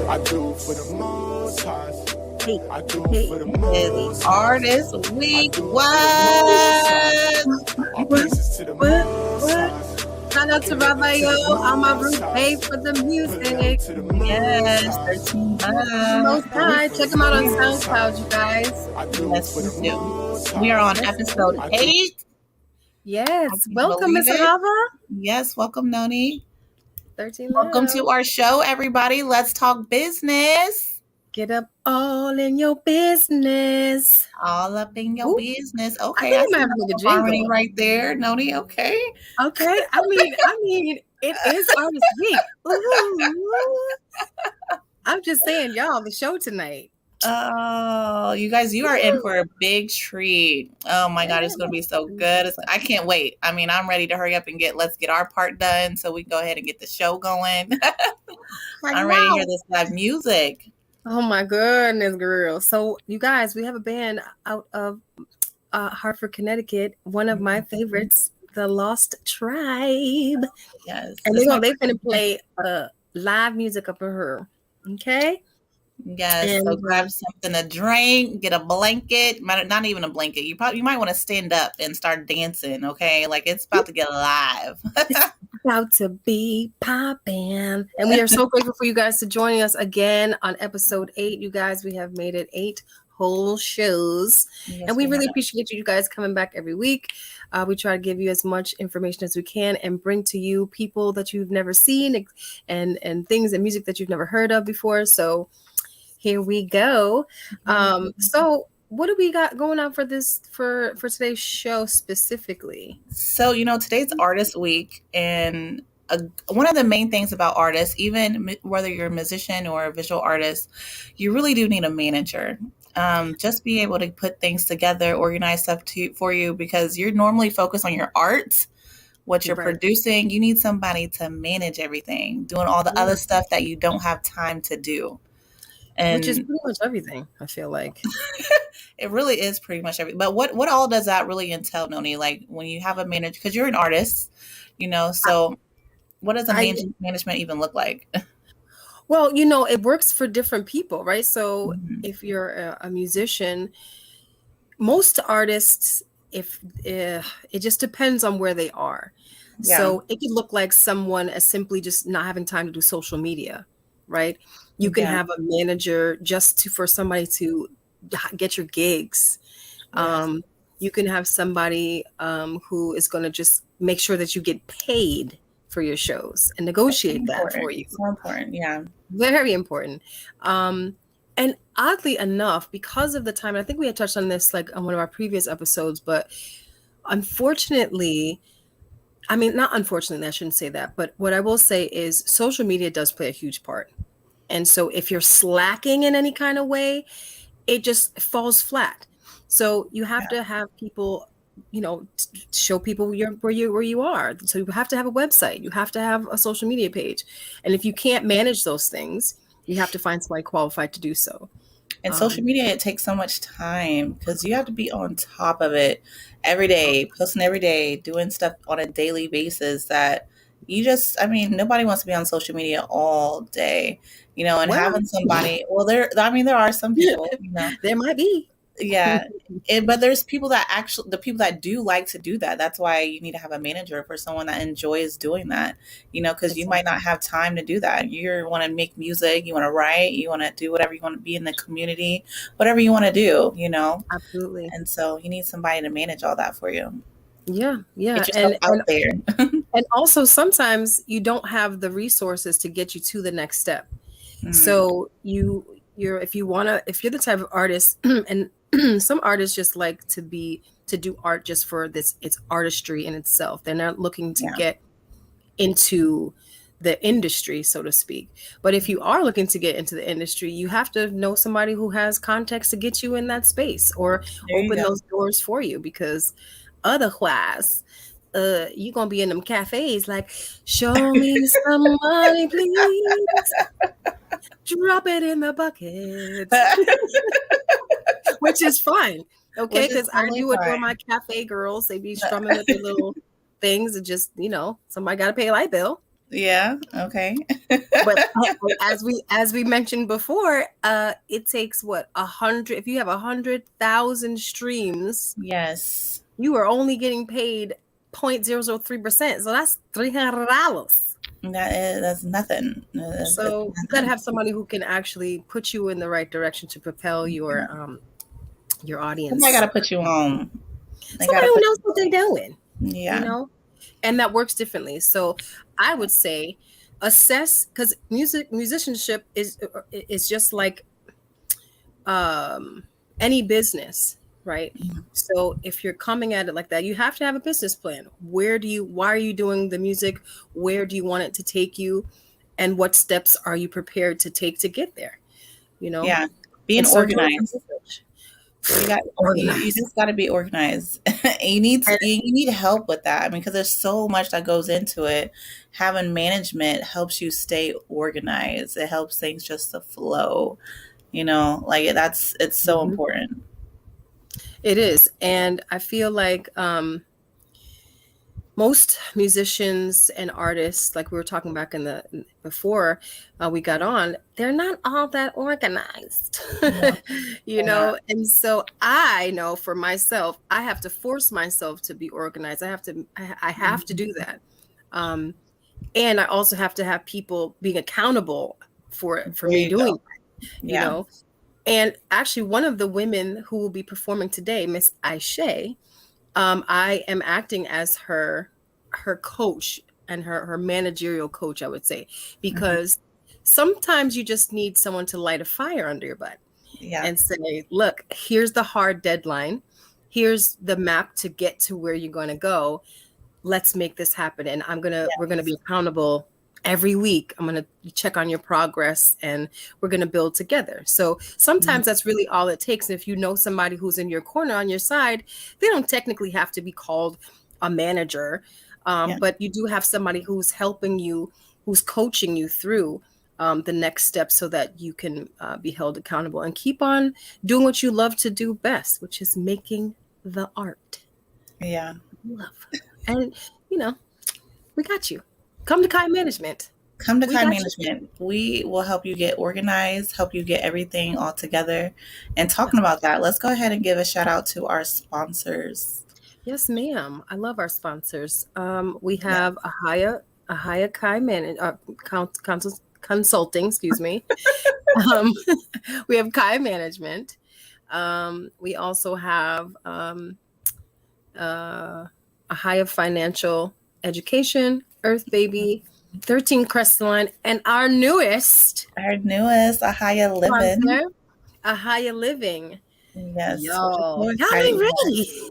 I do for the most high. Hey, I do hey. for the It's most Artist Week. All praises to the most What? high. Shout out to Raphael. I'm a root pay for the music. Yes, 13 The Most bucks. High. Check them out on SoundCloud, you guys. Yes, we do. We are on episode 8. Yes. Can you Welcome, believe Miss it? Ahava. Yes, welcome, Noni. 13 Welcome Love. to our show, everybody. Let's talk business. Get up all in your business. All up in your Ooh. business. I Okay, think I I'm see having a the harmony jingle. right there, Noni. Okay. Okay. I mean, it is Artist Week. Ooh. I'm just saying, y'all, the show tonight. Oh, you guys, you are in for a big treat. Oh my God, it's going to be so good. I can't wait. I mean, I'm ready to hurry up and let's get our part done so we can go ahead and get the show going. I'm ready to hear this live music. Oh my goodness, girl. So you guys, we have a band out of Hartford, Connecticut. One of my favorites, the Lost Tribe. Yes. And they're going to play live music up in her. Okay? Yes, And, so grab something to drink, get a blanket, not even a blanket. You might want to stand up and start dancing, okay? Like it's about to get live. It's about to be popping. And we are so grateful for you guys to join us again on episode 8. You guys, we have made it 8 whole shows. Yes, and we really appreciate you guys coming back every week. We try to give you as much information as we can and bring to you people that you've never seen and things and music that you've never heard of before. So here we go. So what do we got going on for today's show specifically? So, today's Artist Week, and one of the main things about artists, even whether you're a musician or a visual artist, you really do need a manager. Just be able to put things together, organize stuff for you, because you're normally focused on your art, what you're producing. You need somebody to manage everything, doing all the other stuff that you don't have time to do. Which is pretty much everything, I feel like. It really is pretty much everything. But what all does that really entail, Noni? Like when you have a manager, because you're an artist, so what does a management even look like? Well, it works for different people, right? So if you're a musician, most artists, it just depends on where they are. Yeah. So it could look like someone as simply just not having time to do social media, right? You can have a manager just for somebody to get your gigs. Yes. You can have somebody who is going to just make sure that you get paid for your shows and negotiate that for you. So important, yeah. Very important. And oddly enough, because of the time, I think we had touched on this like on one of our previous episodes, but unfortunately, not unfortunately, I shouldn't say that, but what I will say is social media does play a huge part. And so if you're slacking in any kind of way, it just falls flat. So you have to have people, show people where you are. So you have to have a website. You have to have a social media page. And if you can't manage those things, you have to find somebody qualified to do so. And social media, it takes so much time because you have to be on top of it every day, posting every day, doing stuff on a daily basis that nobody wants to be on social media all day, and having somebody, there are some people, there might be. Yeah. But there's people the people that do like to do that. That's why you need to have a manager, for someone that enjoys doing that, because you might not have time to do that. You want to make music, you want to write, you want to do whatever, you want to be in the community, whatever you want to do, Absolutely. And so you need somebody to manage all that for you. Yeah. Get yourself out there. And also sometimes you don't have the resources to get you to the next step. Mm-hmm. So if you're the type of artist and some artists just like to do art just for it's artistry in itself. They're not looking to get into the industry, so to speak. But if you are looking to get into the industry, you have to know somebody who has context to get you in that space or open those doors for you, because otherwise you're gonna be in them cafes like, show me some money, please. Drop it in the bucket. Which is fine. Okay, because I do it for my cafe girls. They be strumming with their little things and just, somebody got to pay a light bill. Yeah. Okay. But as we mentioned before, it takes what 100. If you have 100,000 streams, Yes. you are only getting paid 0.003%. So that's $300. That's nothing. It's So you got to nothing. have somebody who can actually put you in the right direction to propel your Somebody audience. got to put you on. They got Somebody to who put. knows what they're doing, you Yeah. know, and that works differently. So I would say assess, because musicianship is just like any business, right? So if you're coming at it like that, you have to have a business plan. Why are you doing the music? Where do you want it to take you? And what steps are you prepared to take to get there? You know, Yeah. Being and start doing some organized. research. You Organized. just got to be organized. You need And you need help with that. I mean, because there's so much that goes into it. Having management helps you stay organized. It helps things just to flow. Like it's so Mhm. important. It is. And I feel like most musicians and artists, like we were talking back before we got on, they're not all that organized, No, you they're not. know. And so I know for myself, I have to force myself to be organized. I have to do that, um, and I also have to have people being accountable for There me you go. doing that, you Yeah. know. And actually, one of the women who will be performing today, Miss Aisha, I am acting as her coach and her managerial coach, I would say, Hmm. because sometimes you just need someone to light a fire under your butt Yeah. and say, look, here's the hard deadline. Here's the map to get to where you're going to go. Let's make this happen. And we're going to be Yes. accountable every week. I'm going to check on your progress and we're going to build together. So Mhm. sometimes that's really all it takes. And if you know somebody who's in your corner on your side, they don't technically have to be called a manager. Yeah. But you do have somebody who's helping you, who's coaching you through the next step so that you can be held accountable and keep on doing what you love to do best, which is making the art. Yeah. Love. And, you know, we got you. Come to Kai Management. Come to We Kai got you. Management. We will help you get organized, help you get everything all together. And talking Yes. about that, let's go ahead and give a shout out to our sponsors. Yes, ma'am. I love our sponsors. We Yeah. have Ahaya Kai Consulting, excuse me. Um, we have Kai Management. We also have Ahaya Financial Education, Earth Baby, 13 Crestline, and our newest Our newest Ahaya Living. sponsor, Ahaya Living. Yes, which is so Y'all exciting. ain't ready.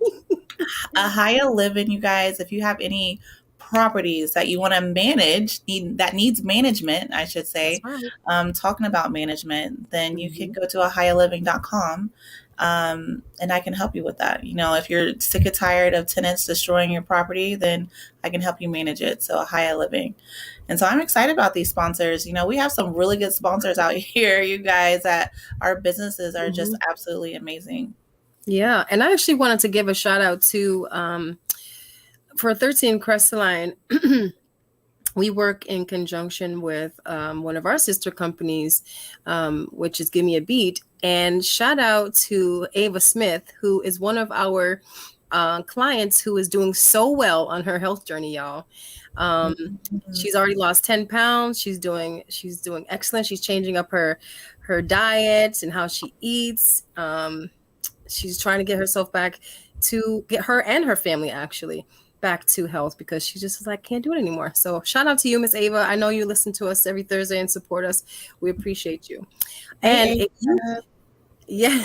Ahaya Living, you guys, if you have any properties that you want to manage, that needs management, I should That's say, right. talking about management, then you can Mhm. go to ahayaliving.com, and I can help you with that. If you're sick and tired of tenants destroying your property, then I can help you manage it. So Ahaya Living. And so I'm excited about these sponsors. We have some really good sponsors out here, you guys, that our businesses are just Mhm. absolutely amazing. Yeah, and I actually wanted to give a shout out to for 13 Crestline. We work in conjunction with one of our sister companies, which is Give Me a Beat. And shout out to Ava Smith, who is one of our clients who is doing so well on her health journey, y'all. Um, Mhm. she's already lost 10 pounds. She's doing excellent. She's changing up her diet and how she eats. She's trying to get herself back to get her and her family actually back to health because she just was like, can't do it anymore. So shout out to you, Miss Ava. I know you listen to us every Thursday and support us. We appreciate you. And Hey, if you, Ava. yeah,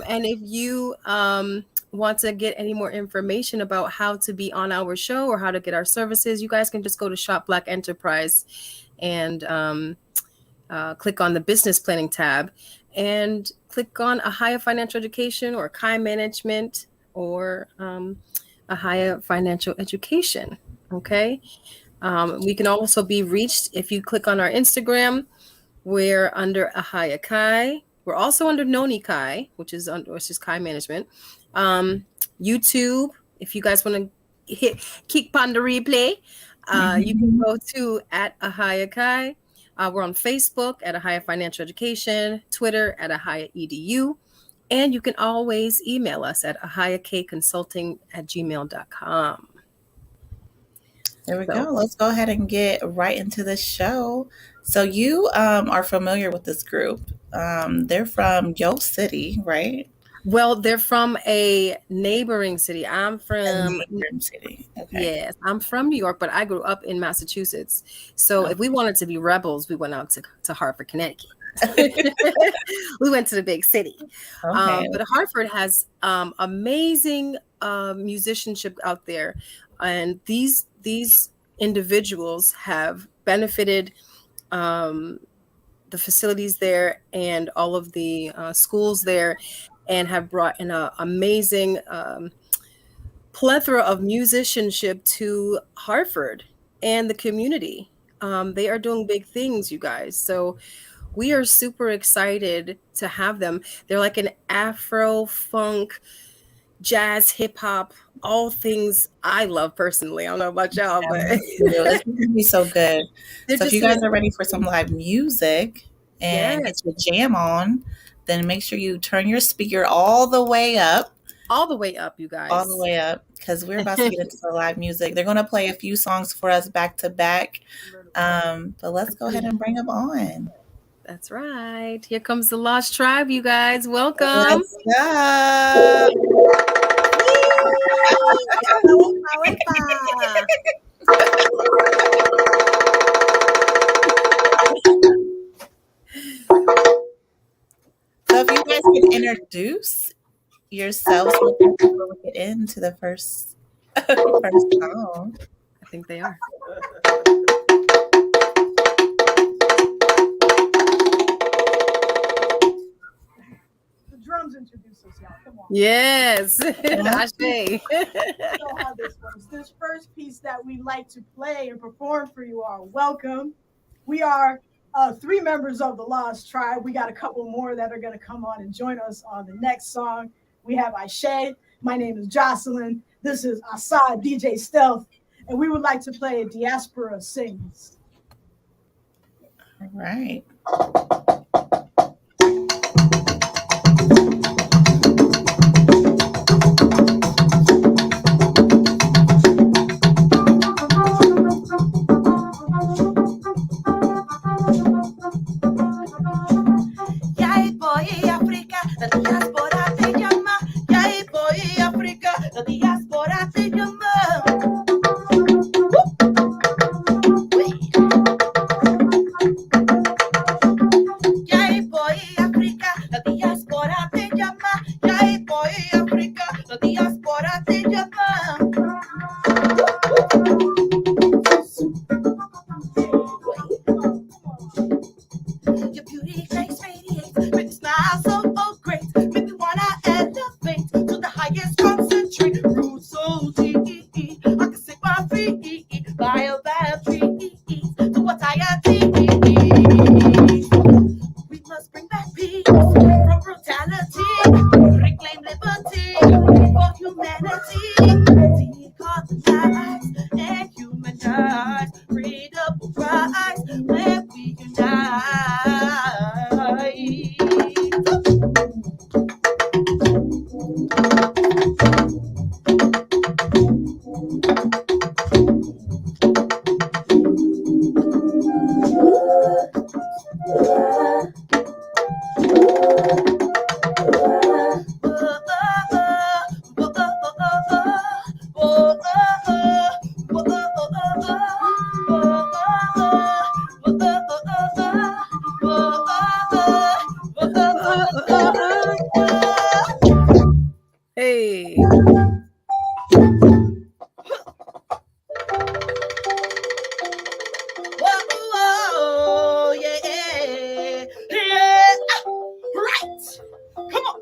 and if you want to get any more information about how to be on our show or how to get our services, you guys can just go to Shop Black Enterprise and click on the business planning tab and click on Ahaya Financial Education or Kai Management or Ahaya Financial Education. Okay. We can also be reached if you click on our Instagram. We're under Ahaya Kai. We're also under Noni Kai, which is Kai Management. YouTube, if you guys want to keep on the replay, You can go to at Ahayakai. We're on Facebook at Ahaya Financial Education, Twitter at Ahaya EDU, and you can always email us at ahayakconsulting@gmail.com. There we go. Let's go ahead and get right into the show. So you are familiar with this group. They're from Yo City, right? Well, they're from a neighboring city. I'm from city. Okay. Yes, I'm from New York, but I grew up in Massachusetts. So if we wanted to be rebels, we went out to Hartford, Connecticut. We went to the big city. Okay. But Hartford has amazing musicianship out there, and these individuals have benefited the facilities there and all of the schools there, and have brought in an amazing plethora of musicianship to Hartford and the community. They are doing big things, you guys. So we are super excited to have them. They're like an Afro funk, jazz, hip hop, all things I love personally. I don't know about y'all, but it's going to be so good. So if you guys are ready for some live music and get your jam on, then make sure you turn your speaker all the way up. All the way up, you guys. All the way up, because we're about to get into the live music. They're going to play a few songs for us back to back. But let's go ahead and bring them on. That's right. Here comes the Lost Tribe, you guys. Welcome. Let's go. So if you guys can introduce yourselves before we get into the first song. I think they are. The drums introduce us, y'all. Come on. Yes. Ashe. You know how this works. This first piece that we like to play and perform for you all. Welcome. We are 3 members of the Lost Tribe. We got a couple more that are going to come on and join us on the next song. We have Ashe. My name is Jocelyn. This is Assad, DJ Stealth. And we would like to play Diaspora Sings. All right. Hey. Whoa, yeah. Right. Come on.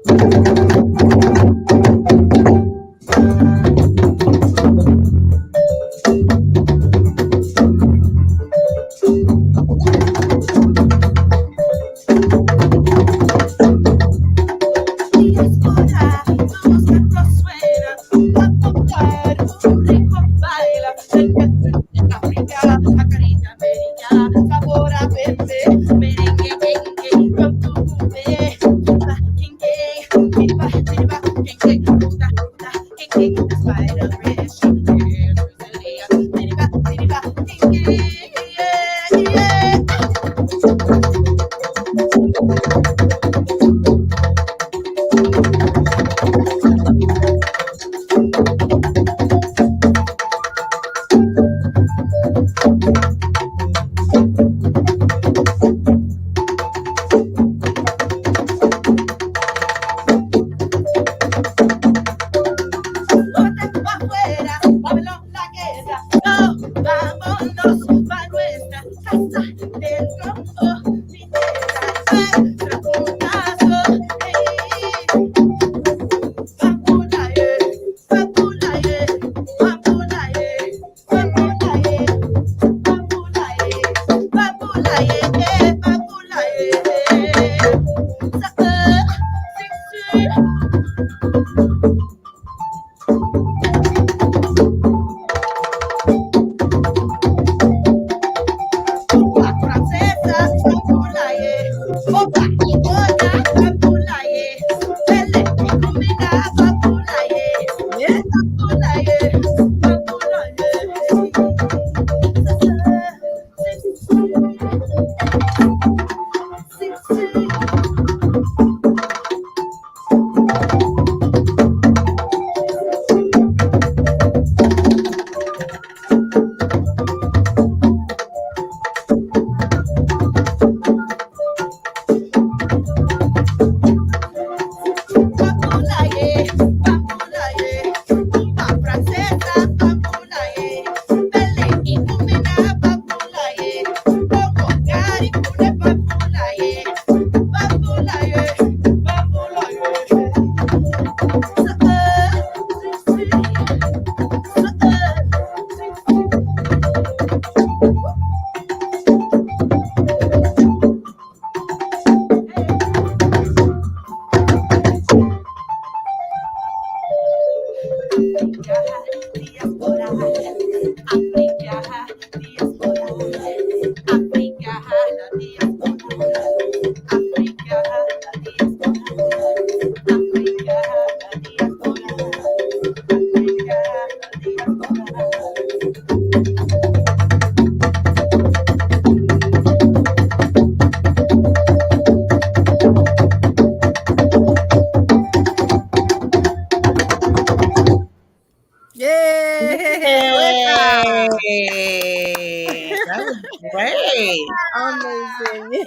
Hey, that was great. Amazing.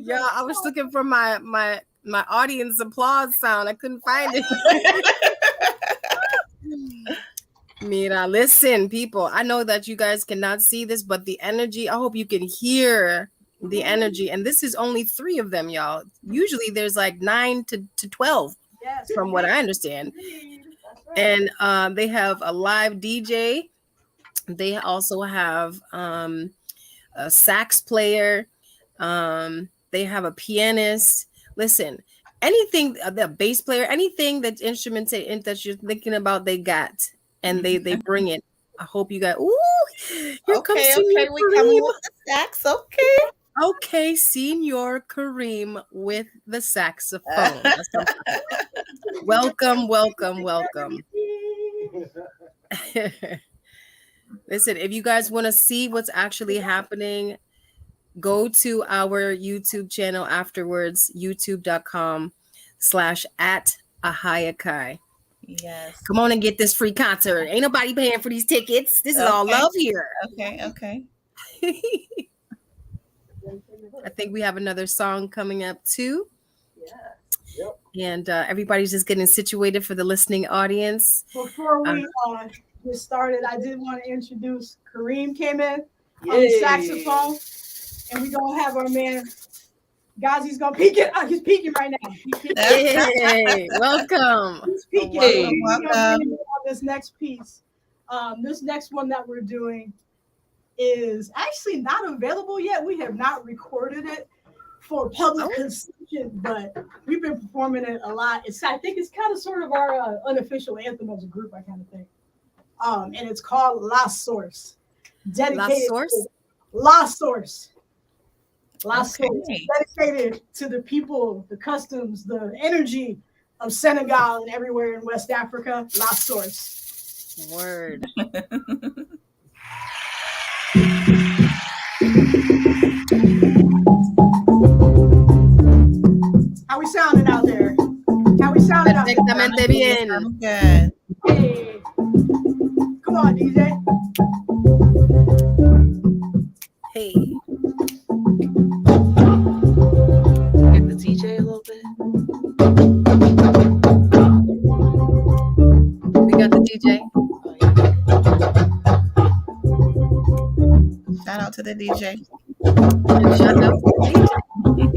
Yeah, I was looking for my audience applause sound. I couldn't find it. Mira, listen, people. I know that you guys cannot see this, but the energy, I hope you can hear the energy. And this is only 3 of them, y'all. Usually there's like 9 to 12, from what I understand. And they have a live DJ. They also have a sax player. They have a pianist. Listen, anything, the bass player, anything that instrument that you're thinking about, they got, and they bring it. I hope you got. Ooh, here comes Senor we coming Kareem. with the sax. Okay. Okay, Senor Kareem with the saxophone. Welcome. Listen, if you guys want to see what's actually happening, go to our YouTube channel afterwards, youtube.com/@Ahayakai. Yes. Come on and get this free concert. Ain't nobody paying for these tickets. This is all love here. Okay. I think we have another song coming up too. And everybody's just getting situated for the listening audience. Before we get started, I did want to introduce Kareem came in on the saxophone, and we're gonna have our man Ghazi's gonna peek it. He's peeking right now. Hey, welcome. He's peeking. Welcome. On this next piece. This next one that we're doing is actually not available yet. We have not recorded it for public consumption, but we've been performing it a lot. I think it's kind of sort of our unofficial anthem as a group, I kind of think. And it's called La Source. Dedicated La Source? Lost Source. Lost Okay. Source, dedicated to the people, the customs, the energy of Senegal and everywhere in West Africa. Lost Source. Word. How we sounding out there? How we sounding out there? Perfectamente bien. I'm good. Hey. Come on, DJ. Hey. Get the DJ a little bit. We got the DJ. Shout out to the DJ. And shout out to the DJ.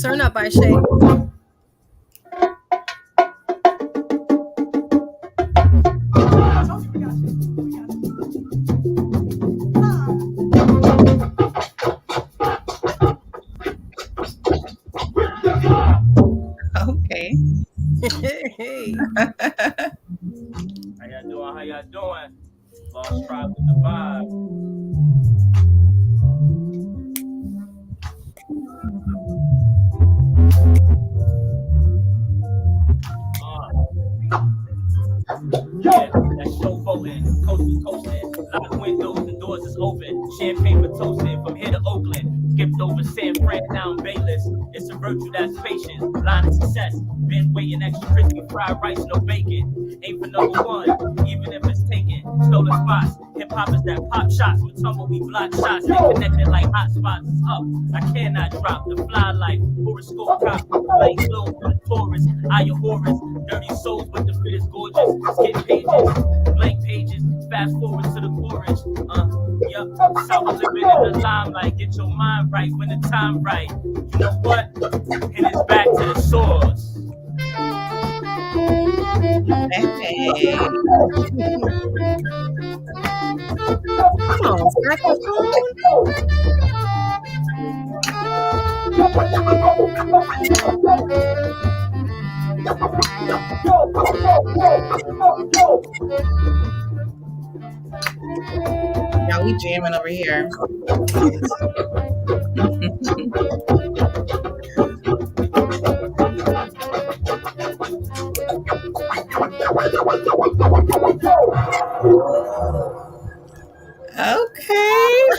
Turn up, Aisha. Okay. Hey. How y'all doing? How y'all doing? Lost Tribe with the vibe. Yeah, that show voting, coast to coasting, locked windows and doors is open, champagne for toasting, from here to Oakland, skipped over San Fran, now I'm Bayless, it's a virtue that's patience, line of success, been waiting extra crispy, fried rice, no bacon, aim for number one, even if it's taken, stolen spots, hip-hop is that pop shots, with tumble we block shots, they connected like hot spots, it's up, I cannot drop, the fly life, horoscope cop, blank slow for the tourists, eye of Horus, dirty souls with the fit is gorgeous, skip pages, blank pages, fast forward to the chorus. Yup, sour living in the limelight. Get your mind right when the time right. You know what? And it's back to the source. Hey. Come on, Now we jamming over here. Okay.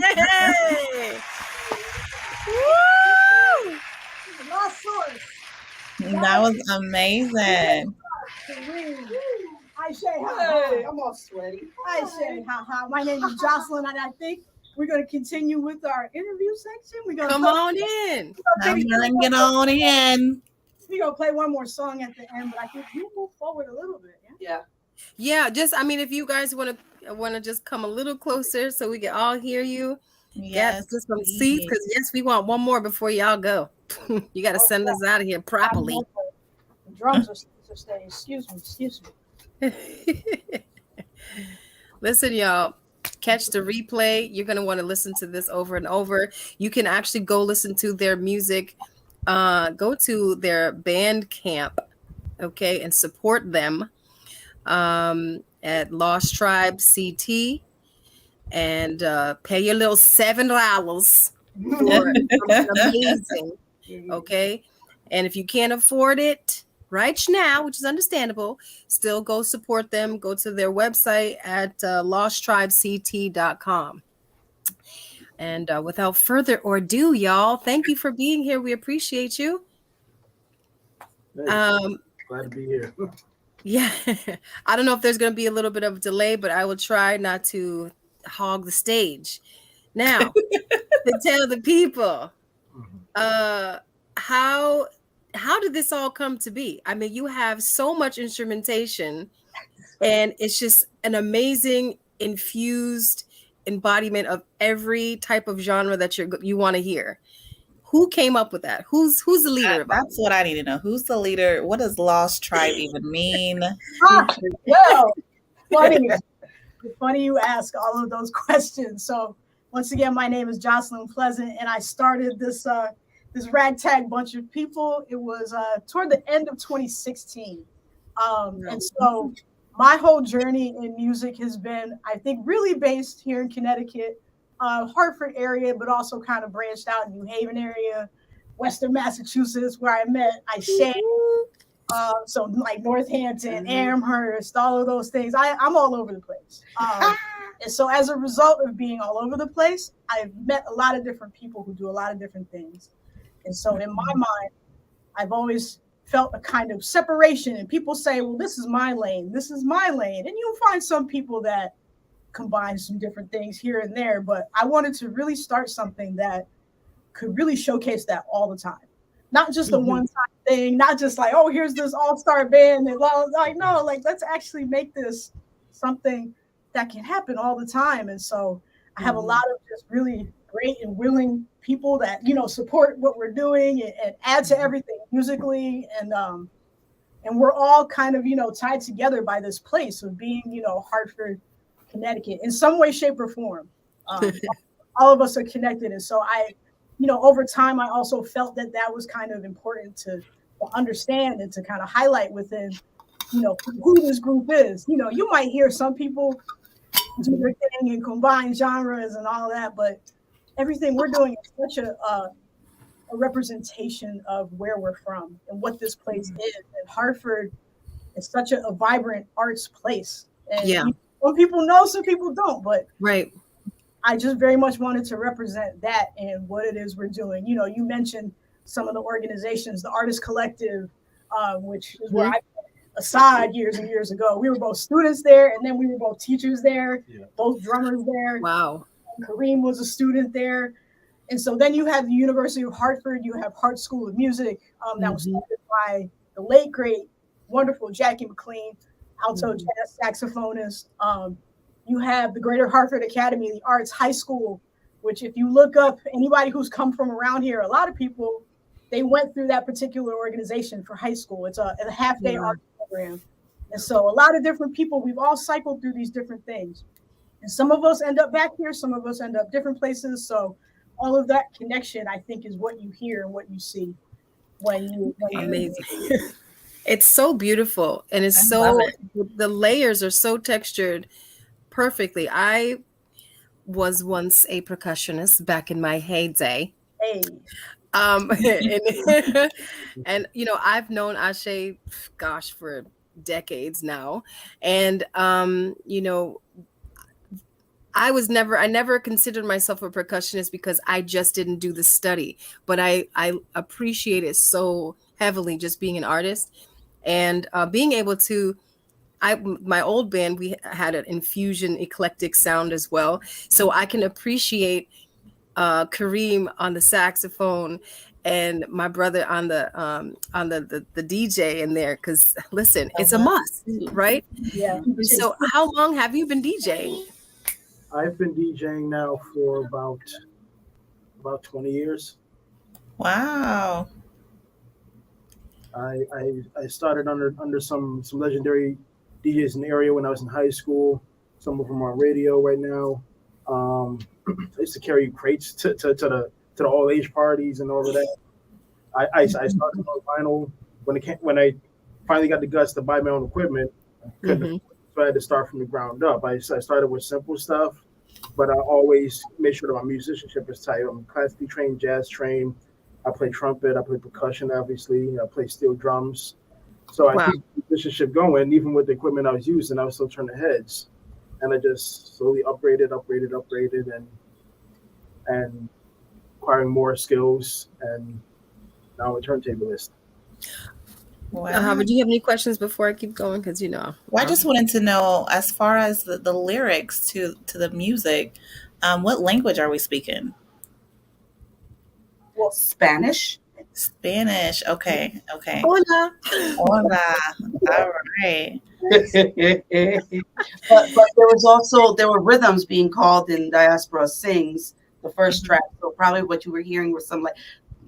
Hey! Woo! Lost source. That was amazing. I say hi. Hey, I'm all sweaty. I say hi. My name is Jocelyn, and I think we're going to continue with our interview section. We're going to Come on in. Come on, get on in. We're going to play one more song at the end, but I think we'll move forward a little bit. Yeah. Yeah, just I mean, if you guys want to just come a little closer so we can all hear you. Yes, Get some seats because yes, we want one more before y'all go. You got to send us out of here properly. The drums are staying. Excuse me. Listen, y'all, catch the replay. You're going to want to listen to this over and over. You can actually go listen to their music. Go to their Bandcamp, okay, and support them at Lost Tribe CT, and pay your little $7 for something amazing, okay? And if you can't afford it right now, which is understandable, still go support them. Go to their website at losttribect.com. And without further ado, y'all, thank you for being here. We appreciate you. Glad to be here. Yeah, I don't know if there's going to be a little bit of a delay, but I will try not to hog the stage. Now, to tell the people, how did this all come to be? I mean, you have so much instrumentation, and it's just an amazing infused embodiment of every type of genre that you want to hear. Who came up with that? Who's the leader? That's what I need to know. Who's the leader? What does Lost Tribe even mean? Well, funny you ask all of those questions. So once again, my name is Jocelyn Pleasant, and I started this this ragtag bunch of people. It was toward the end of 2016, and so my whole journey in music has been, I think, really based here in Connecticut. Hartford area, but also kind of branched out in New Haven area, Western Massachusetts, where I met Aisha. So like Northampton, Amherst, all of those things. I'm all over the place. And so as a result of being all over the place, I've met a lot of different people who do a lot of different things. And so in my mind, I've always felt a kind of separation. And people say, well, this is my lane. This is my lane. And you'll find some people that combine some different things here and there, but I wanted to really start something that could really showcase that all the time, not just the one-time thing, not just like, oh, here's this all-star band, and well, like, no, like, let's actually make this something that can happen all the time. And so I have a lot of just really great and willing people that, you know, support what we're doing and add to everything musically. And we're all kind of, you know, tied together by this place of being, you know, Hartford, Connecticut in some way, shape, or form. All of us are connected. And so you know, over time, I also felt that that was kind of important to understand and to kind of highlight within, you know, who this group is. You know, you might hear some people do their thing and combine genres and all that, but everything we're doing is such a representation of where we're from and what this place is. And Hartford is such a vibrant arts place. And some people know, some people don't, but right. I just very much wanted to represent that and what it is we're doing. You know, you mentioned some of the organizations, the Artist Collective, which is where I Assad years and years ago. We were both students there, and then we were both teachers there, both drummers there. Wow. Kareem was a student there. And so then you have the University of Hartford, you have Hart School of Music, that was started by the late, great, wonderful Jackie McLean, alto jazz saxophonist. You have the Greater Hartford Academy, the Arts High School, which if you look up anybody who's come from around here, a lot of people, they went through that particular organization for high school. It's a half-day art program. And so a lot of different people, we've all cycled through these different things. And some of us end up back here, some of us end up different places. So all of that connection, I think, is what you hear and what you see when you amazing. It's so beautiful, and it's the layers are so textured perfectly. I was once a percussionist back in my heyday. Hey. And you know, I've known Ashe, gosh, for decades now, and you know, I never considered myself a percussionist because I just didn't do the study, but I appreciate it so heavily, just being an artist and being able to. My old band, we had an infusion eclectic sound as well, so I can appreciate Kareem on the saxophone and my brother on the DJ in there, because listen, it's a must, right? Yeah. So how long have you been DJing? I've been DJing now for about 20 years. Wow. I started under some legendary DJs in the area when I was in high school. Some of them are on radio right now. I used to carry crates to the all age parties and all of that. I started on vinyl when I finally got the guts to buy my own equipment. So I had to start from the ground up. I started with simple stuff, but I always made sure that my musicianship is tight. I'm classically trained, jazz trained. I play trumpet, I play percussion, obviously. I play steel drums. So I keep the musicianship going, even with the equipment I was using. I was still turning heads, and I just slowly upgraded, and acquiring more skills. And now I'm a turntablist. Wow. Do you have any questions before I keep going? Because you know, well, I just wanted to know, as far as the lyrics to the music, what language are we speaking? Well, Spanish. Okay. Hola. All right. but there were rhythms being called in Diaspora Sings, the first track. So probably what you were hearing was some like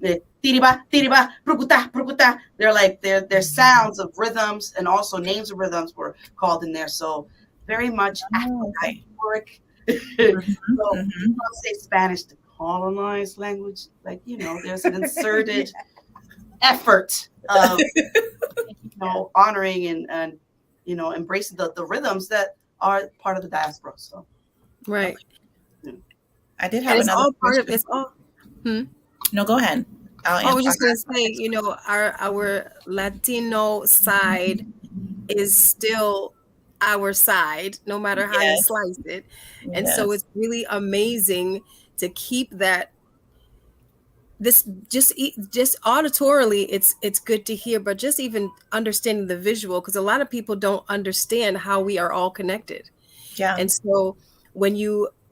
tiriba, tiriba, brukuta, brukuta. They're like they're sounds of rhythms, and also names of rhythms were called in there. So very much work. So I'll say Spanish, the colonized language, like, you know, there's an inserted effort of honoring and you know, embracing the rhythms that are part of the diaspora. So right. I did have another all part question. of it's all No, go ahead. I was just going to say, you know, our Latino side is still our side, no matter how you slice it. And so it's really amazing to keep that. This just auditorily, it's good to hear, but just even understanding the visual, because a lot of people don't understand how we are all connected. Yeah. And so when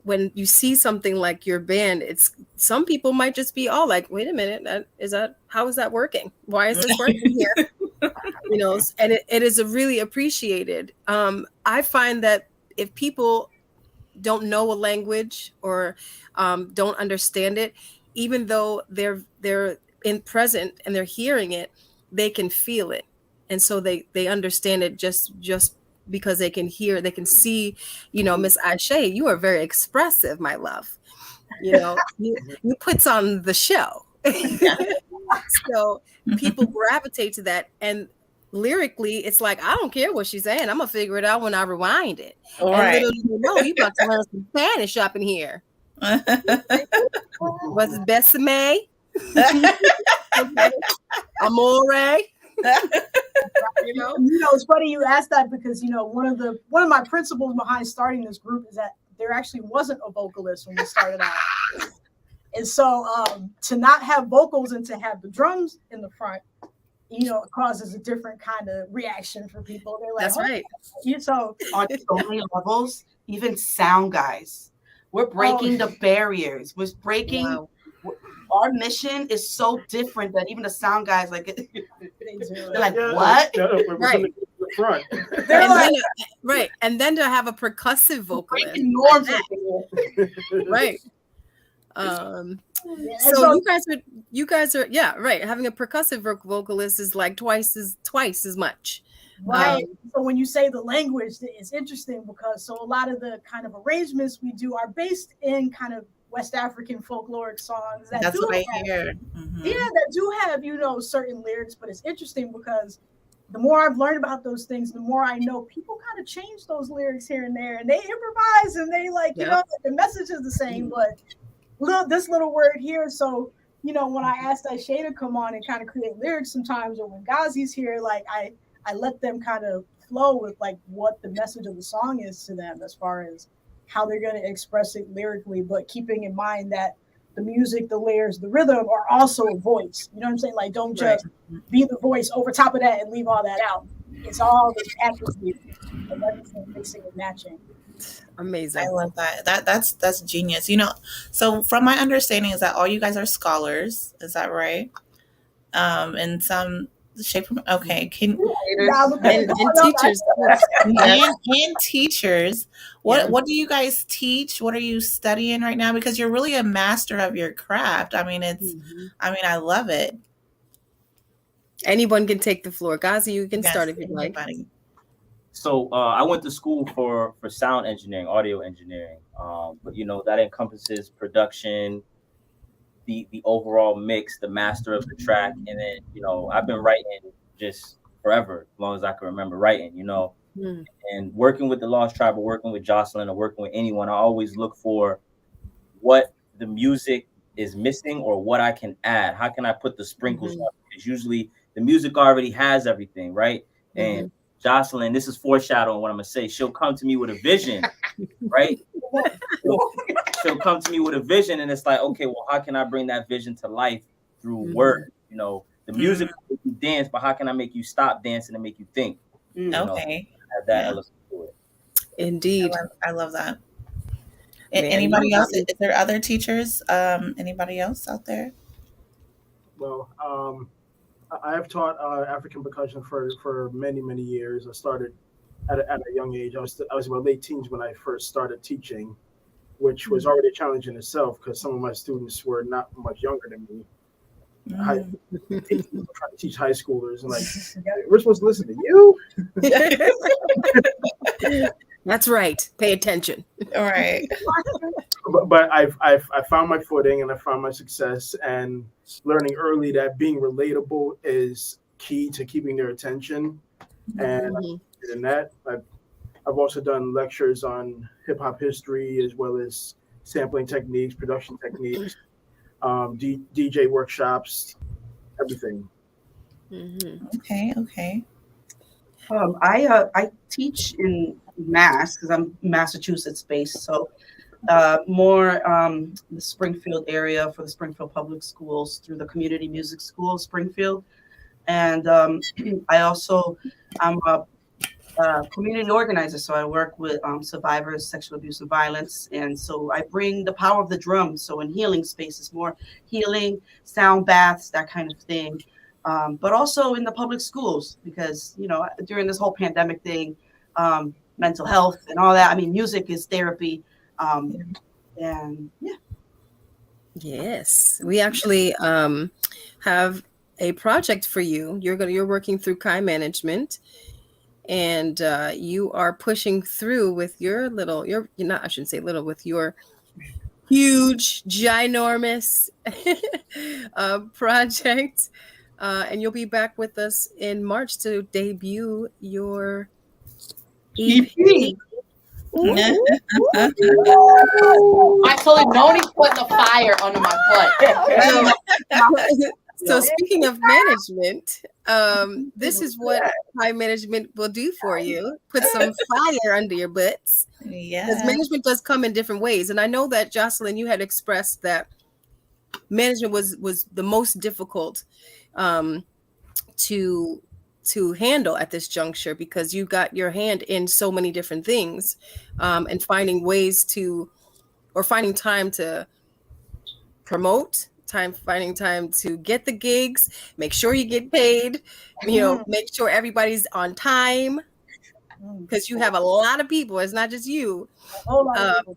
when you see something like your band, it's some people might just be all like, wait a minute, how is that working? Why is this working here? And it is really appreciated. I find that if people don't know a language or don't understand it, even though they're in present and they're hearing it, they can feel it, and so they understand it just because they can see. Miss Aisha, you are very expressive, my love. You puts on the show. So people gravitate to that, and lyrically, it's like, I don't care what she's saying. I'm gonna figure it out when I rewind it. All and right. little do you know, you about to learn some Spanish up in here. What's besame? Amore. It's funny you asked that because one of my principles behind starting this group is that there actually wasn't a vocalist when we started out, and so to not have vocals and to have the drums in the front, it causes a different kind of reaction for people. They're like, that's right. So on so many levels, even sound guys, we're breaking the barriers. We're breaking. Wow. Our mission is so different that even the sound guys like they're like, Yeah, what? Right. The front. And then to have a percussive vocalist, Breaking norms. right? So you guys are right. Having a percussive vocalist is like twice as much. Right. So when you say the language, it's interesting because a lot of the kind of arrangements we do are based in kind of West African folkloric songs. That's what I hear. Mm-hmm. Yeah, that do have, certain lyrics, but it's interesting because the more I've learned about those things, the more I know people kind of change those lyrics here and there, and they improvise, and they the message is the same, but this little word here. So, when I asked Aisha to come on and kind of create lyrics sometimes, or when Ghazi's here, like I let them kind of flow with like what the message of the song is to them as far as how they're going to express it lyrically, but keeping in mind that the music, the layers, the rhythm are also a voice. You know what I'm saying? Like, don't just be the voice over top of that and leave all that out. It's all the atmosphere and everything mixing and matching. Amazing. I love that. That's genius. So from my understanding is that all you guys are scholars. Is that right? In some shape. Okay. And teachers. and teachers. What do you guys teach? What are you studying right now? Because you're really a master of your craft. I mean, I love it. Anyone can take the floor. Ghazi, you can start if you'd like. So I went to school for sound engineering, audio engineering. But that encompasses production, the overall mix, the master of the track, and then I've been writing just forever, as long as I can remember writing. And working with the Lost Tribe, or working with Jocelyn, or working with anyone, I always look for what the music is missing or what I can add. How can I put the sprinkles on? Because usually the music already has everything, right? And Jocelyn, this is foreshadowing what I'm gonna say. She'll come to me with a vision, right? She'll come to me with a vision, and it's like, okay, well, how can I bring that vision to life through words? The music will make you dance, but how can I make you stop dancing and make you think? Okay. Add that element to it. Indeed. I love that. Anybody else? Is there other teachers? Anybody else out there? Well, I have taught African percussion for many, many years. I started at a young age. I was in my late teens when I first started teaching, which was already a challenge in itself because some of my students were not much younger than me. Trying to teach high schoolers, and like, we're supposed to listen to you. That's right. Pay attention. All right. But I found my footing and I found my success, and learning early that being relatable is key to keeping their attention. And in that, I've also done lectures on hip hop history as well as sampling techniques, production techniques, DJ workshops, everything. Okay. I teach in Mass because I'm Massachusetts based, so more the Springfield area for the Springfield Public Schools through the Community Music School of Springfield, and I'm community organizer. So I work with survivors, sexual abuse and violence. And so I bring the power of the drum. So in healing spaces, more healing, sound baths, that kind of thing. But also in the public schools, because, you know, during this whole pandemic thing, mental health and all that. I mean, music is therapy. And yeah. Yes, we actually have a project for you. You're working through Kai Management, and you are pushing through with your little, you're not, I shouldn't say little, with your huge, ginormous project. And you'll be back with us in March to debut your EP. I told you, Noni put the fire under my butt. So speaking of management, this is what Kai Management will do for you. Put some fire under your butts. Because management does come in different ways. And I know that, Jocelyn, you had expressed that management was the most difficult to handle at this juncture, because you got your hand in so many different things, and finding ways to, or finding time to promote, finding time to get the gigs, make sure you get paid, you know, make sure everybody's on time, because you have a lot of people. It's not just you. A whole lot of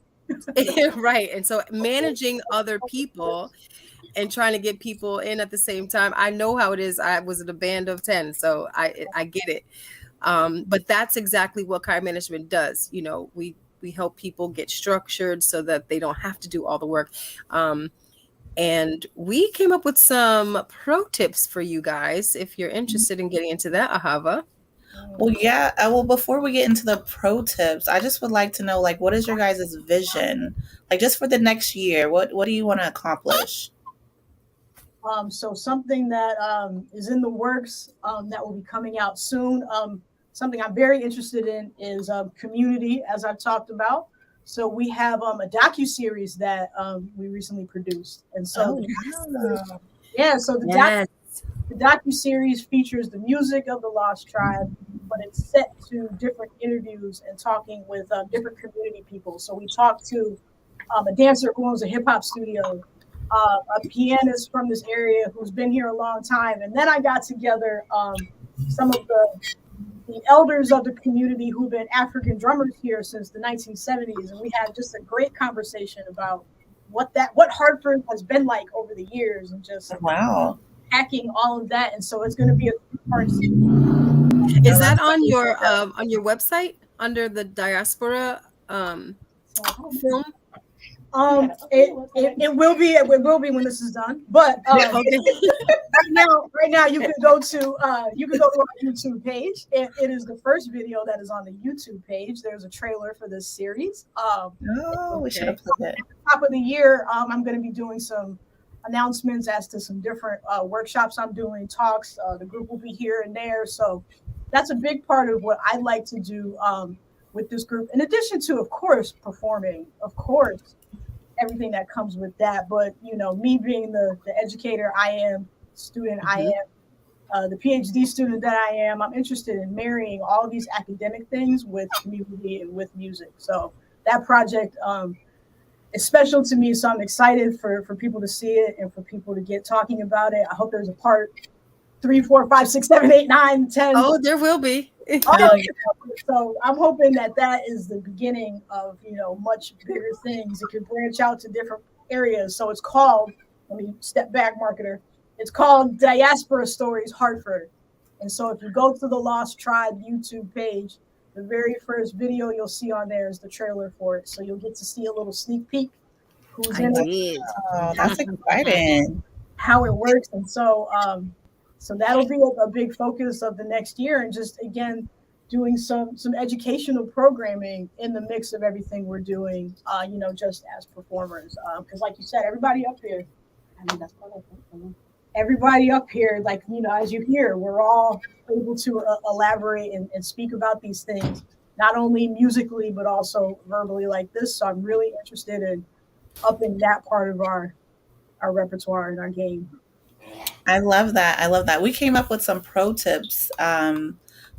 people. Right. And so managing other people and trying to get people in at the same time. I know how it is. I was in a band of 10, so I get it. But that's exactly what Kai Management does. You know, we help people get structured so that they don't have to do all the work. And we came up with some pro tips for you guys if you're interested in getting into that, Ahava. Well, yeah. Well, before we get into the pro tips, I just would like to know, like, what is your guys' vision? Like, just for the next year, what do you want to accomplish? So something that is in the works that will be coming out soon. Something I'm very interested in is community, as I've talked about. So we have a docuseries that we recently produced. And so, so the docuseries features the music of the Lost Tribe, but it's set to different interviews and talking with different community people. So we talked to a dancer who owns a hip hop studio, a pianist from this area who's been here a long time. And then I got together some of the elders of the community who've been African drummers here since the 1970s. And we had just a great conversation about what Hartford has been like over the years, and just hacking all of that. And so it's going to be a part. Is that on your website under the diaspora film? It will be when this is done. But right now you can go to our YouTube page. It is the first video that is on the YouTube page. There's a trailer for this series. We should have put that. At the top of the year, I'm going to be doing some announcements as to some different workshops I'm doing, talks. The group will be here and there. So that's a big part of what I like to do with this group. In addition to, of course, performing, of course, everything that comes with that. But, you know, me being the educator I am, student I am, the PhD student that I am, I'm interested in marrying all of these academic things with community and with music. So that project is special to me. So I'm excited for people to see it and for people to get talking about it. I hope there's a part 3, 4, 5, 6, 7, 8, 9, 10. Oh, there will be. So I'm hoping that is the beginning of, you know, much bigger things. It could branch out to different areas. So it's called, let me step back, marketer. It's called Diaspora Stories Hartford. And so if you go to the Lost Tribe YouTube page, the very first video you'll see on there is the trailer for it. So you'll get to see a little sneak peek who's in it. Oh, that's exciting. How it works. And so so that'll be a big focus of the next year, and just, again, doing some educational programming in the mix of everything we're doing, you know, just as performers. Because like you said, everybody up here, like, you know, as you hear, we're all able to elaborate and speak about these things, not only musically, but also verbally like this. So I'm really interested in upping that part of our repertoire and our game. I love that. We came up with some pro tips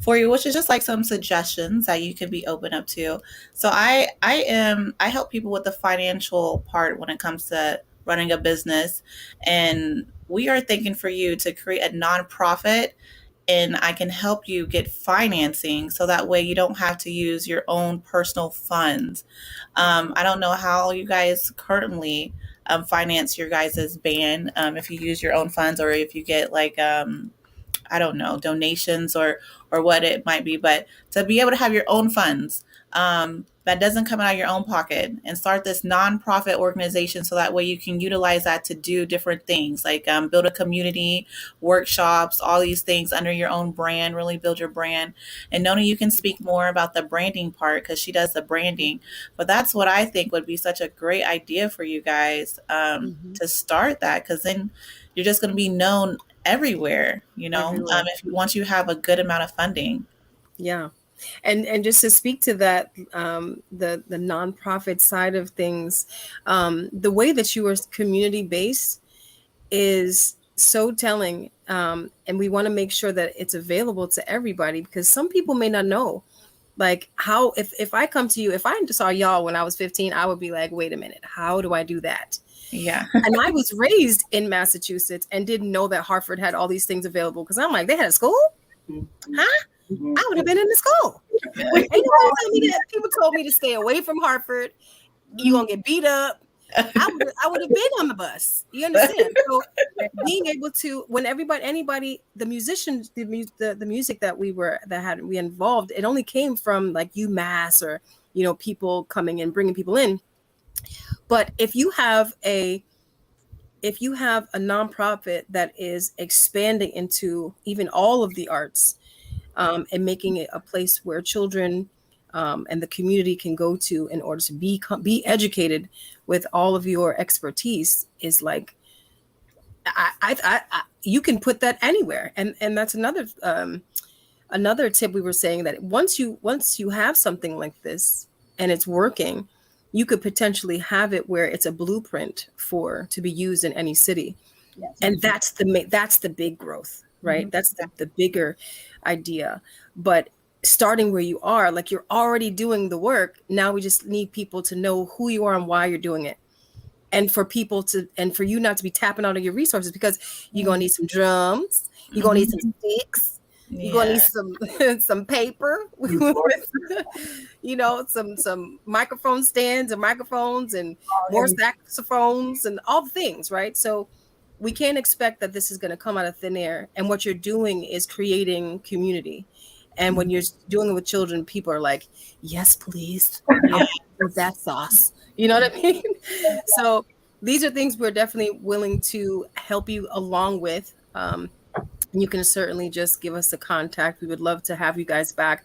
for you, which is just like some suggestions that you can be open up to. So I help people with the financial part when it comes to running a business, and we are thinking for you to create a nonprofit, and I can help you get financing so that way you don't have to use your own personal funds. I don't know how you guys currently finance your guys' band, if you use your own funds or if you get like I don't know, donations or what it might be, but to be able to have your own funds that doesn't come out of your own pocket and start this nonprofit organization so that way you can utilize that to do different things like build a community, workshops, all these things under your own brand, really build your brand. And Noni, you can speak more about the branding part because she does the branding, but that's what I think would be such a great idea for you guys to start that, because then you're just going to be known everywhere, you know, Everywhere. if once you have a good amount of funding. Yeah. And just to speak to that, the nonprofit side of things, the way that you are community based is so telling, and we want to make sure that it's available to everybody because some people may not know. Like how if I come to you, if I saw y'all when I was 15, I would be like, wait a minute, how do I do that? Yeah. And I was raised in Massachusetts and didn't know that Hartford had all these things available because I'm like, they had a school? Huh? I would have been in the school. People told me to stay away from Hartford. You gonna get beat up. I would have been on the bus. You understand? So being able to, when anybody, the musicians, the music that we involved, it only came from like UMass or people coming and bringing people in. But if you have a nonprofit that is expanding into even all of the arts, and making it a place where children and the community can go to in order to be educated with all of your expertise, is like you can put that anywhere, and that's another tip. We were saying that once you have something like this and it's working, you could potentially have it where it's a blueprint to be used in any city. Yes. And that's the big growth, right? Mm-hmm. That's the bigger idea. But starting where you are, like you're already doing the work. Now we just need people to know who you are and why you're doing it. And for you not to be tapping out of your resources, because you're going to need some drums. You're going to need some sticks. Yeah. You're going to need some paper, some microphone stands and microphones and more saxophones and all the things, right? So we can't expect that this is going to come out of thin air. And what you're doing is creating community. And when you're doing it with children, people are like, yes, please. Yeah. That sauce. You know what I mean? So these are things we're definitely willing to help you along with. You can certainly just give us a contact. We would love to have you guys back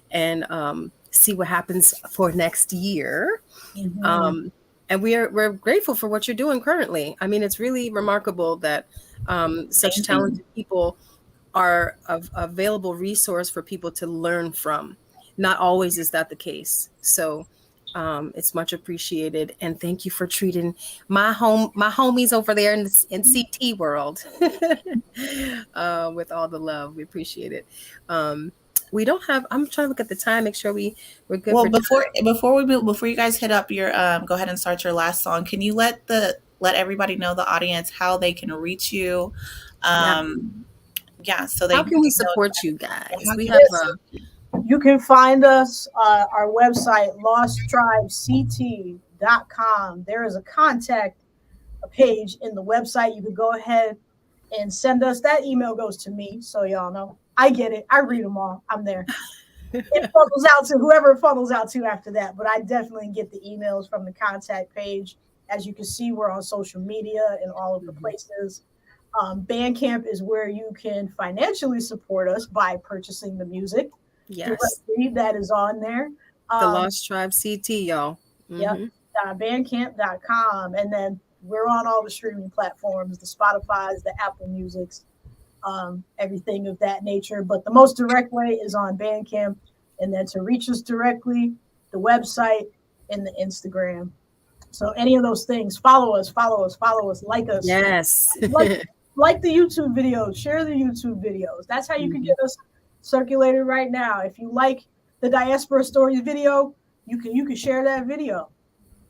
and see what happens for next year. Mm-hmm. And we're grateful for what you're doing currently. I mean, it's really remarkable that such talented people are a available resource for people to learn from. Not always is that the case. So it's much appreciated. And thank you for treating my homies over there in CT world with all the love. We appreciate it. We don't have, I'm trying to look at the time, make sure we're good. Well, before you guys hit up your, go ahead and start your last song. Can you let everybody know, the audience, how they can reach you? So how can we support you guys? We have you can find us our website, losttribeCT.com. There is a contact page in the website. You can go ahead and send us. That email goes to me, so y'all know. I get it. I read them all. I'm there. It funnels out to whoever it funnels out to after that, but I definitely get the emails from the contact page. As you can see, we're on social media in all of the places. Bandcamp is where you can financially support us by purchasing the music. Yes, that is on there. The Lost Tribe CT, y'all. Mm-hmm. Yep. Bandcamp.com, and then we're on all the streaming platforms, the Spotify's, the Apple Music's, everything of that nature. But the most direct way is on Bandcamp, and then to reach us directly, the website and the Instagram. So any of those things, follow us, like us. Yes. like the YouTube videos, share the YouTube videos. That's how you can get us circulated right now. If you like the Diaspora Stories video, you can share that video.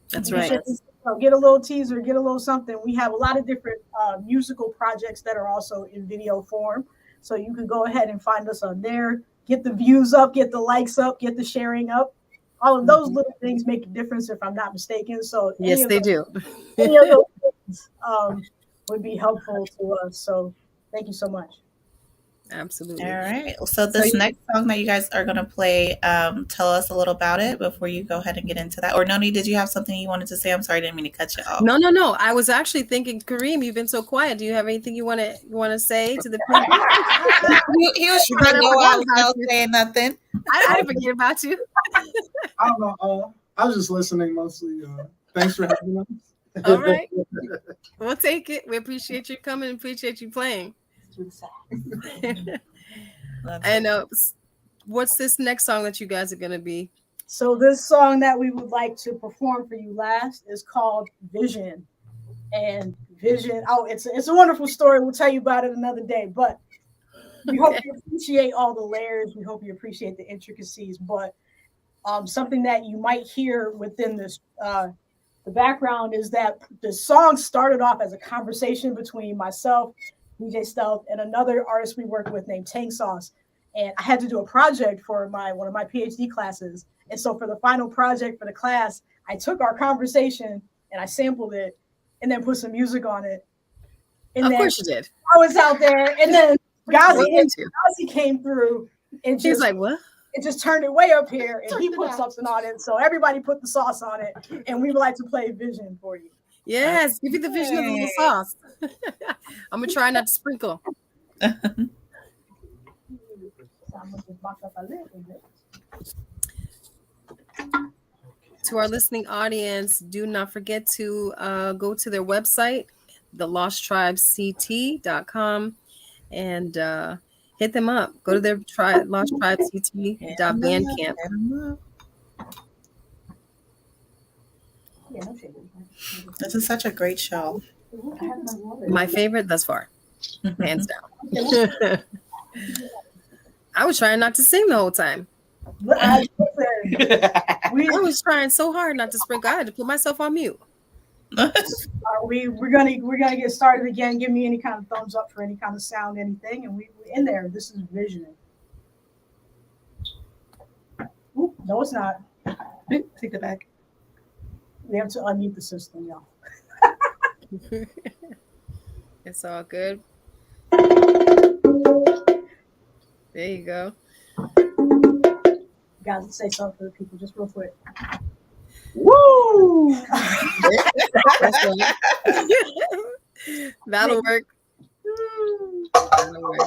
That's You right. can get a little teaser, get a little something. We have a lot of different musical projects that are also in video form. So you can go ahead and find us on there, get the views up, get the likes up, get the sharing up. All of those little things make a difference, if I'm not mistaken. So Yes, they do. any of those things would be helpful to us. So thank you so much. Absolutely. All right. So this next song that you guys are going to play, tell us a little about it before you go ahead and get into that. Or Noni, did you have something you wanted to say? I'm sorry, I didn't mean to cut you off. No. I was actually thinking, Kareem, you've been so quiet. Do you have anything you want to say to the people? he was trying to go out without saying nothing. I didn't forget about you. I don't know. I was just listening mostly. Thanks for having us. All right. We'll take it. We appreciate you coming. Appreciate you playing. And what's this next song that you guys are going to be? So this song that we would like to perform for you last is called Vision. And Vision, it's a wonderful story. We'll tell you about it another day. But we hope you appreciate all the layers. We hope you appreciate the intricacies. But something that you might hear within this, the background, is that the song started off as a conversation between myself, DJ Stealth, and another artist we work with named Tank Sauce. And I had to do a project for one of my PhD classes. And so for the final project for the class, I took our conversation and I sampled it and then put some music on it. And of then course you did. I was out there, and then Gazi came through and she's like, what? It just turned it way up here, and he put something on it. So everybody put the sauce on it, and we would like to play Vision for you. Yes, give you the vision of the little sauce. I'm gonna try not to sprinkle. To our listening audience, do not forget to go to their website, thelosttribesct.com, and hit them up. Go to their losttribesct.bandcamp. This is such a great show. My favorite thus far, hands down. I was trying not to sing the whole time. I was trying so hard not to sprinkle. I had to put myself on mute. We're gonna get started again. Give me any kind of thumbs up for any kind of sound, anything, and we're in there. This is Vision. Oop, no, it's not. Take it back. We have to unmute the system, y'all. It's all good. There you go. Guys, say something for the people just real quick. Woo! That'll work. That'll work.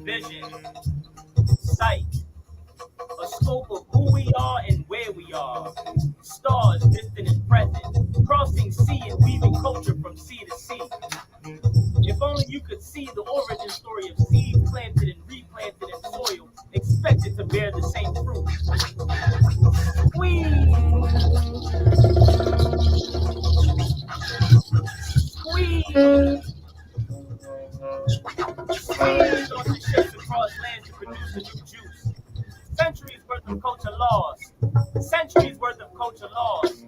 Vision, sight, Streams on the ships across land to produce a new juice. Centuries worth of culture lost. Centuries worth of culture lost.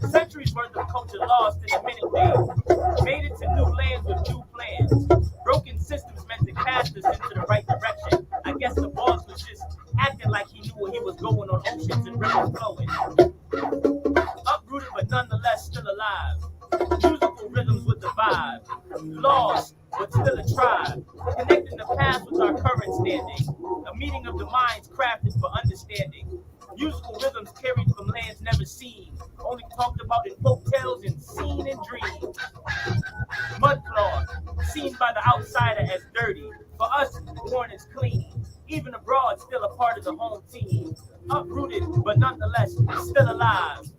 Centuries worth of culture lost in a minute maid. Made it to new lands with new plans. Broken systems meant to cast us into the right direction. I guess the boss was just acting like he knew where he was going on oceans and rivers flowing. Uprooted but nonetheless still alive. Musical rhythms with the vibe. Lost but still a tribe. Connecting the past with our current standing. A meeting of the minds crafted for understanding. Musical rhythms carried from lands never seen. Only talked about in folk tales and seen in dreams. Mudcloth, seen by the outsider as dirty. For us, worn as clean. Even abroad, still a part of the home team. Uprooted, but nonetheless still alive.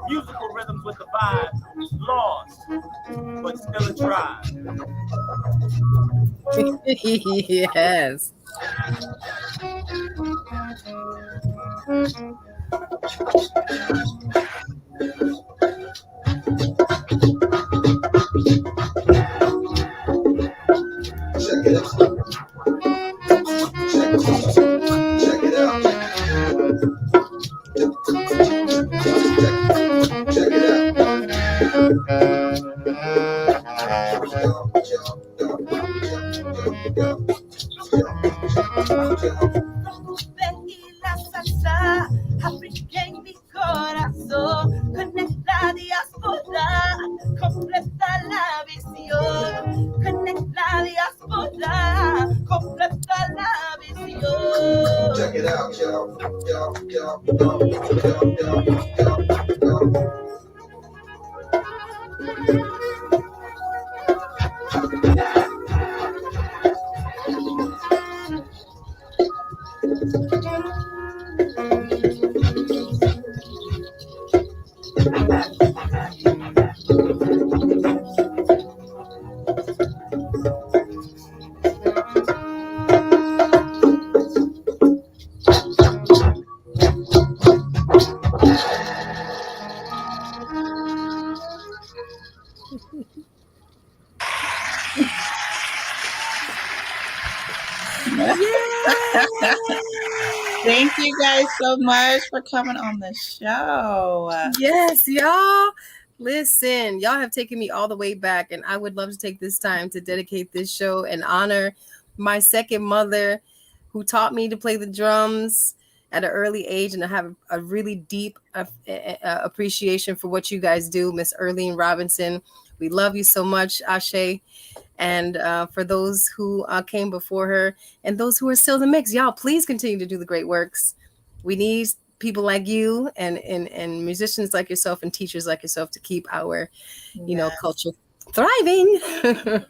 Musical rhythms with the vibe. Lost, but still a tribe. Yes. África en mi corazón, conecta diáspora, completa la visión, conecta diáspora, completa la visión. Check it out, y'all. Thank you guys so much for coming on the show. Yes, y'all. Listen, y'all have taken me all the way back, and I would love to take this time to dedicate this show and honor my second mother who taught me to play the drums at an early age, and I have a really deep appreciation for what you guys do, Miss Earlene Robinson. We love you so much, Ashe. And for those who came before her and those who are still in the mix, y'all, please continue to do the great works. We need people like you and musicians like yourself and teachers like yourself to keep our, culture thriving. Yes.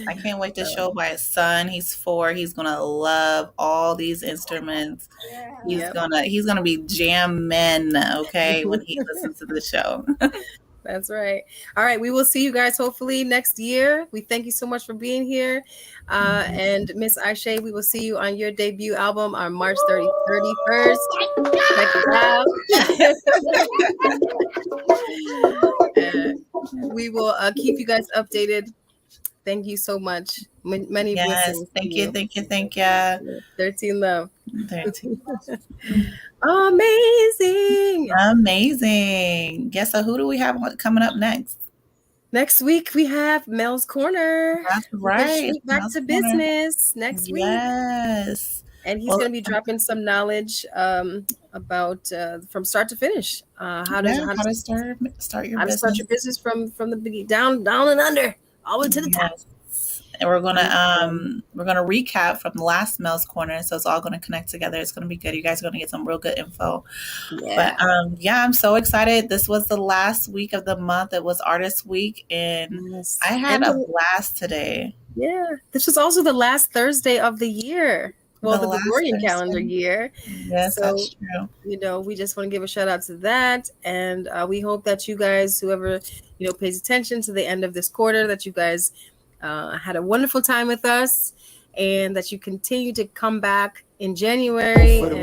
I can't wait to show my son. He's 4. He's gonna love all these instruments. Yeah. He's gonna be jamming, okay, when he listens to the show. That's right. All right. We will see you guys hopefully next year. We thank you so much for being here. And Miss Aisha, we will see you on your debut album on March 31st. Check it out. We will keep you guys updated. Thank you so much. Many blessings. Thank you. 13 love. 13. Amazing. Yes. So who do we have coming up next? Next week we have Mel's Corner. That's right. Back to business next week. Yes. And he's going to be dropping some knowledge about from start to finish. How to start your business from the beginning, down and under, all the way to the top. And we're gonna recap from the last Mel's Corner, so it's all gonna connect together. It's gonna be good. You guys are gonna get some real good info. Yeah. But I'm so excited. This was the last week of the month. It was Artist Week, and I had a blast today. Yeah, this was also the last Thursday of the year. Well, the Gregorian calendar year. Yes, so, that's true. We just want to give a shout out to that, and we hope that you guys, whoever pays attention to the end of this quarter, that you guys had a wonderful time with us, and that you continue to come back in January and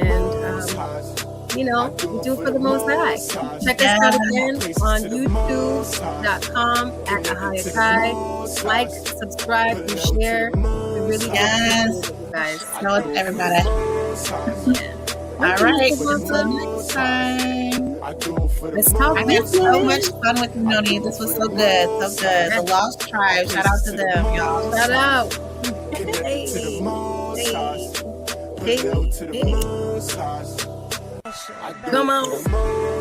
you know, we do for the Most High. Check us out again on youtube.com at Ahayakai. Like, subscribe, and share. We really appreciate it, you guys. Tell us everybody. All right. Until next time. Let's talk. I had so much fun with you, Noni. This was so good. So good. The Lost Tribe. Shout out to them, y'all. Shout out. Hey. Hey. Hey. Come on.